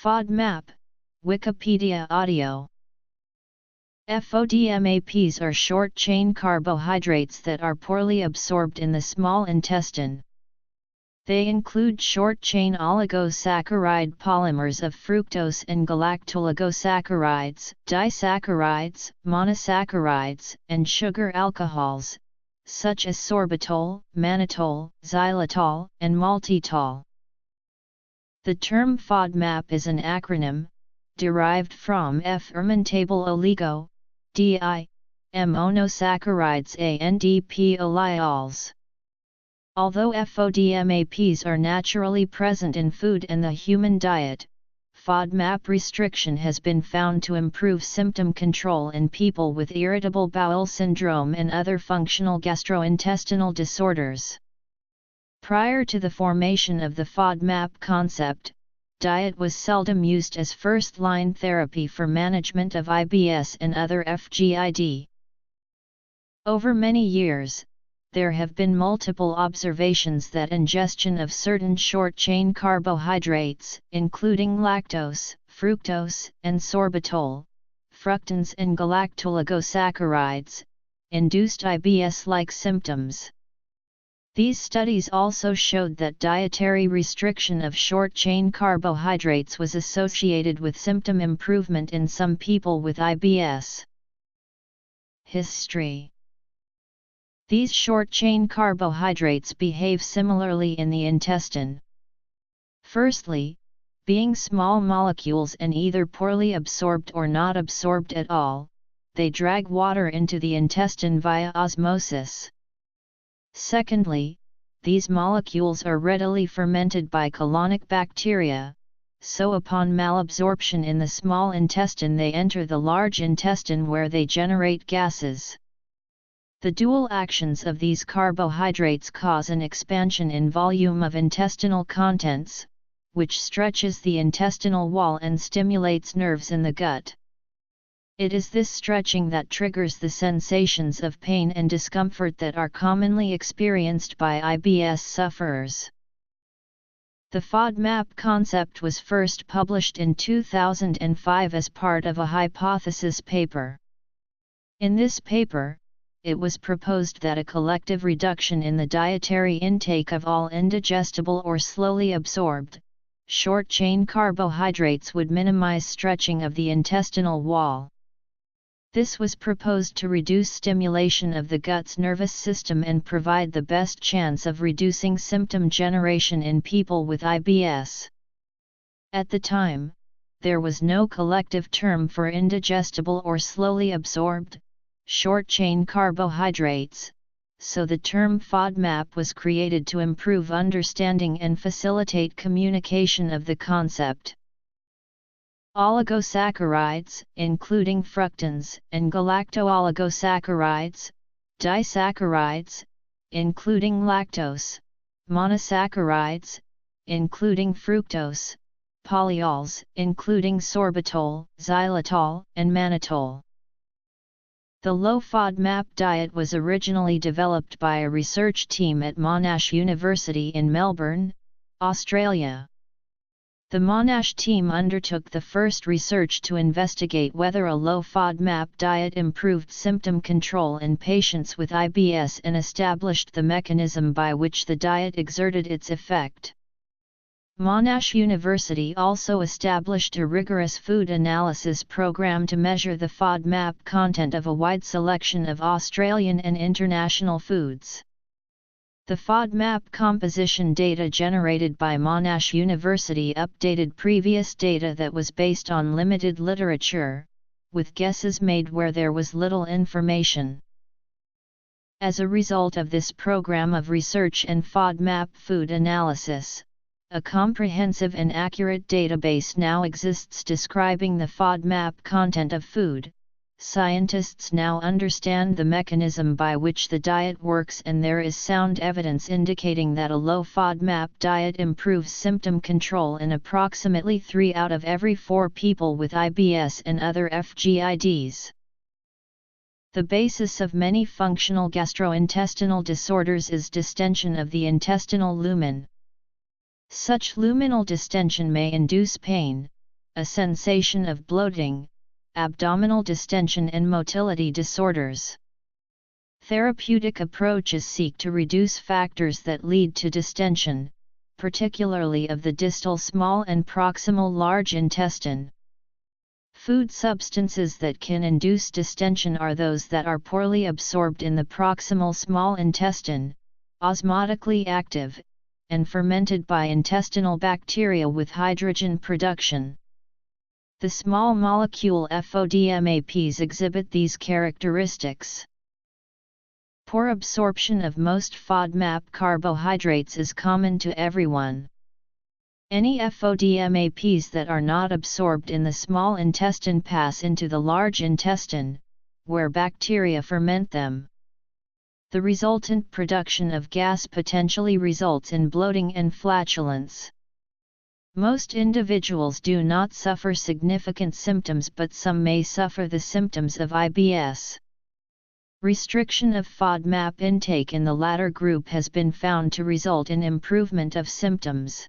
FODMAP, Wikipedia Audio. FODMAPs are short-chain carbohydrates that are poorly absorbed in the small intestine. They include short-chain oligosaccharide polymers of fructose and galactoligosaccharides, disaccharides, monosaccharides, and sugar alcohols, such as sorbitol, mannitol, xylitol, and maltitol. The term FODMAP is an acronym, derived from F-fermentable oligo, DI, monosaccharides and polyols. Although FODMAPs are naturally present in food and the human diet, FODMAP restriction has been found to improve symptom control in people with irritable bowel syndrome and other functional gastrointestinal disorders. Prior to the formation of the FODMAP concept, diet was seldom used as first-line therapy for management of IBS and other FGID. Over many years, there have been multiple observations that ingestion of certain short-chain carbohydrates, including lactose, fructose, and sorbitol, fructans and galactoligosaccharides, induced IBS-like symptoms. These studies also showed that dietary restriction of short-chain carbohydrates was associated with symptom improvement in some people with IBS. History. These short-chain carbohydrates behave similarly in the intestine. Firstly, being small molecules and either poorly absorbed or not absorbed at all, they drag water into the intestine via osmosis. Secondly, these molecules are readily fermented by colonic bacteria, so upon malabsorption in the small intestine they enter the large intestine where they generate gases. The dual actions of these carbohydrates cause an expansion in volume of intestinal contents, which stretches the intestinal wall and stimulates nerves in the gut. It is this stretching that triggers the sensations of pain and discomfort that are commonly experienced by IBS sufferers. The FODMAP concept was first published in 2005 as part of a hypothesis paper. In this paper, it was proposed that a collective reduction in the dietary intake of all indigestible or slowly absorbed, short-chain carbohydrates would minimize stretching of the intestinal wall. This was proposed to reduce stimulation of the gut's nervous system and provide the best chance of reducing symptom generation in people with IBS. At the time, there was no collective term for indigestible or slowly absorbed, short-chain carbohydrates, so the term FODMAP was created to improve understanding and facilitate communication of the concept. Oligosaccharides, including fructans, and galacto-oligosaccharides, disaccharides, including lactose, monosaccharides, including fructose, polyols, including sorbitol, xylitol, and mannitol. The low FODMAP diet was originally developed by a research team at Monash University in Melbourne, Australia. The Monash team undertook the first research to investigate whether a low FODMAP diet improved symptom control in patients with IBS and established the mechanism by which the diet exerted its effect. Monash University also established a rigorous food analysis program to measure the FODMAP content of a wide selection of Australian and international foods. The FODMAP composition data generated by Monash University updated previous data that was based on limited literature, with guesses made where there was little information. As a result of this program of research and FODMAP food analysis, a comprehensive and accurate database now exists describing the FODMAP content of food. Scientists now understand the mechanism by which the diet works, and there is sound evidence indicating that a low FODMAP diet improves symptom control in approximately 3 out of every 4 people with IBS and other FGIDs. The basis of many functional gastrointestinal disorders is distension of the intestinal lumen. Such luminal distension may induce pain, a sensation of bloating, abdominal distension and motility disorders. Therapeutic approaches seek to reduce factors that lead to distension, particularly of the distal small and proximal large intestine. Food substances that can induce distension are those that are poorly absorbed in the proximal small intestine, osmotically active, and fermented by intestinal bacteria with hydrogen production. The small molecule FODMAPs exhibit these characteristics. Poor absorption of most FODMAP carbohydrates is common to everyone. Any FODMAPs that are not absorbed in the small intestine pass into the large intestine, where bacteria ferment them. The resultant production of gas potentially results in bloating and flatulence. Most individuals do not suffer significant symptoms, but some may suffer the symptoms of IBS. Restriction of FODMAP intake in the latter group has been found to result in improvement of symptoms.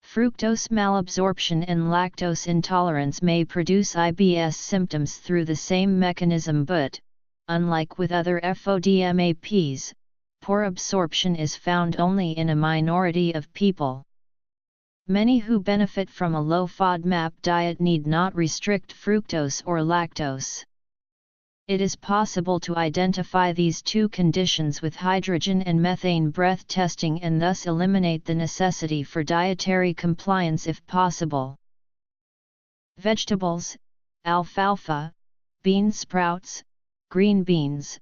Fructose malabsorption and lactose intolerance may produce IBS symptoms through the same mechanism, but, unlike with other FODMAPs, poor absorption is found only in a minority of people. Many who benefit from a low FODMAP diet need not restrict fructose or lactose. It is possible to identify these two conditions with hydrogen and methane breath testing and thus eliminate the necessity for dietary compliance if possible. Vegetables: alfalfa, bean sprouts, green beans,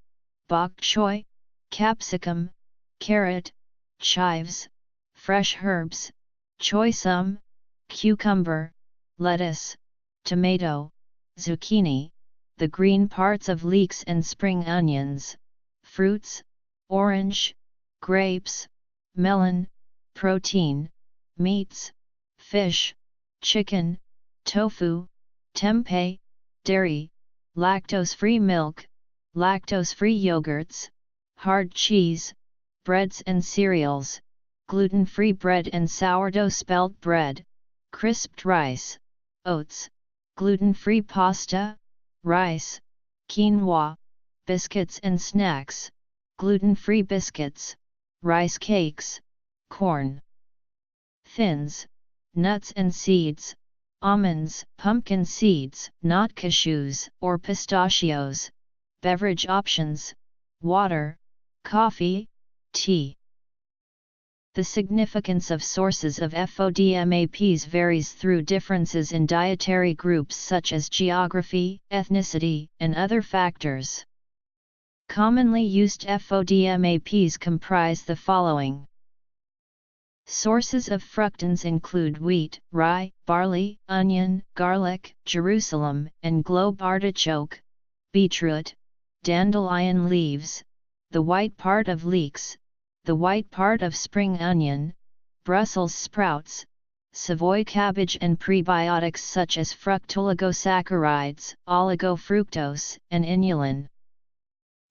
bok choy, capsicum, carrot, chives, fresh herbs, choy sum, cucumber, lettuce, tomato, zucchini, the green parts of leeks and spring onions, fruits, orange, grapes, melon, protein, meats, fish, chicken, tofu, tempeh, dairy, lactose-free milk, lactose-free yogurts, hard cheese, breads and cereals, gluten-free bread and sourdough spelt bread, crisped rice, oats, gluten-free pasta, rice, quinoa, biscuits and snacks, gluten-free biscuits, rice cakes, corn thins, nuts and seeds, almonds, pumpkin seeds, not cashews or pistachios, beverage options, water, coffee, tea. The significance of sources of FODMAPs varies through differences in dietary groups such as geography, ethnicity, and other factors. Commonly used FODMAPs comprise the following. Sources of fructans include wheat, rye, barley, onion, garlic, Jerusalem and globe artichoke, beetroot, dandelion leaves, the white part of leeks, the white part of spring onion, Brussels sprouts, Savoy cabbage and prebiotics such as fructooligosaccharides, oligofructose, and inulin.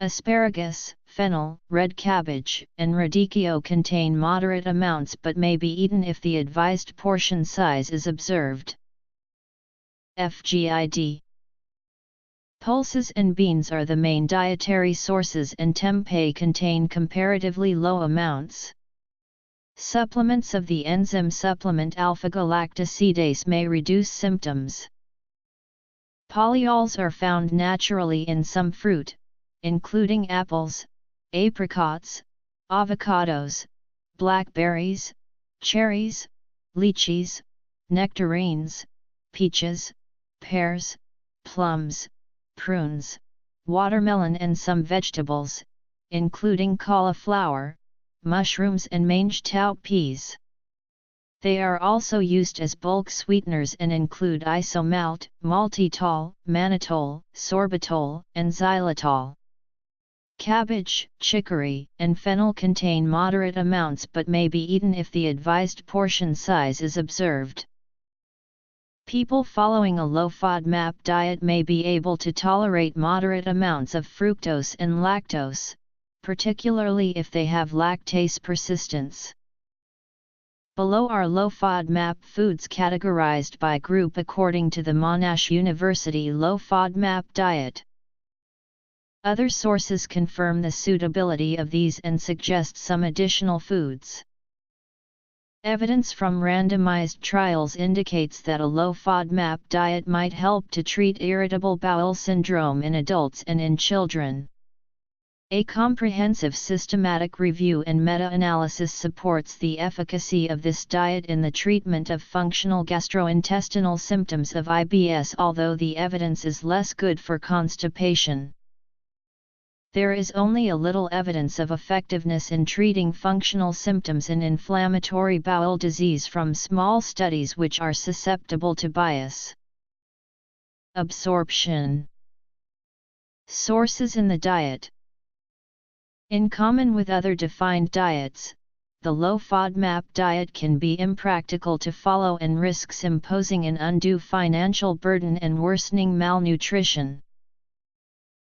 Asparagus, fennel, red cabbage, and radicchio contain moderate amounts but may be eaten if the advised portion size is observed. FGID. Pulses and beans are the main dietary sources, and tempeh contain comparatively low amounts. Supplements of the enzyme supplement alpha-galactosidase may reduce symptoms. Polyols are found naturally in some fruit, including apples, apricots, avocados, blackberries, cherries, lychees, nectarines, peaches, pears, plums, prunes, watermelon and some vegetables, including cauliflower, mushrooms and mange-tao peas. They are also used as bulk sweeteners and include isomalt, maltitol, mannitol, sorbitol, and xylitol. Cabbage, chicory, and fennel contain moderate amounts but may be eaten if the advised portion size is observed. People following a low FODMAP diet may be able to tolerate moderate amounts of fructose and lactose, particularly if they have lactase persistence. Below are low FODMAP foods categorized by group according to the Monash University Low FODMAP diet. Other sources confirm the suitability of these and suggest some additional foods. Evidence from randomized trials indicates that a low FODMAP diet might help to treat irritable bowel syndrome in adults and in children. A comprehensive systematic review and meta-analysis supports the efficacy of this diet in the treatment of functional gastrointestinal symptoms of IBS, although the evidence is less good for constipation. There is only a little evidence of effectiveness in treating functional symptoms in inflammatory bowel disease from small studies which are susceptible to bias. Absorption. Sources in the diet. In common with other defined diets, the low FODMAP diet can be impractical to follow and risks imposing an undue financial burden and worsening malnutrition.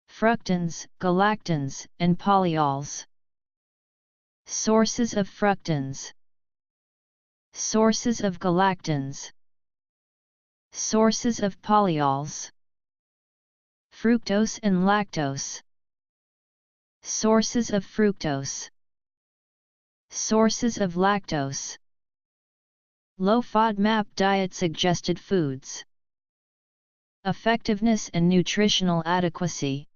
Fructans, galactans, and polyols. Sources of fructans. Sources of galactans. Sources of polyols. Fructose and lactose. Sources of fructose. Sources of lactose. Low FODMAP diet suggested foods. Effectiveness and nutritional adequacy.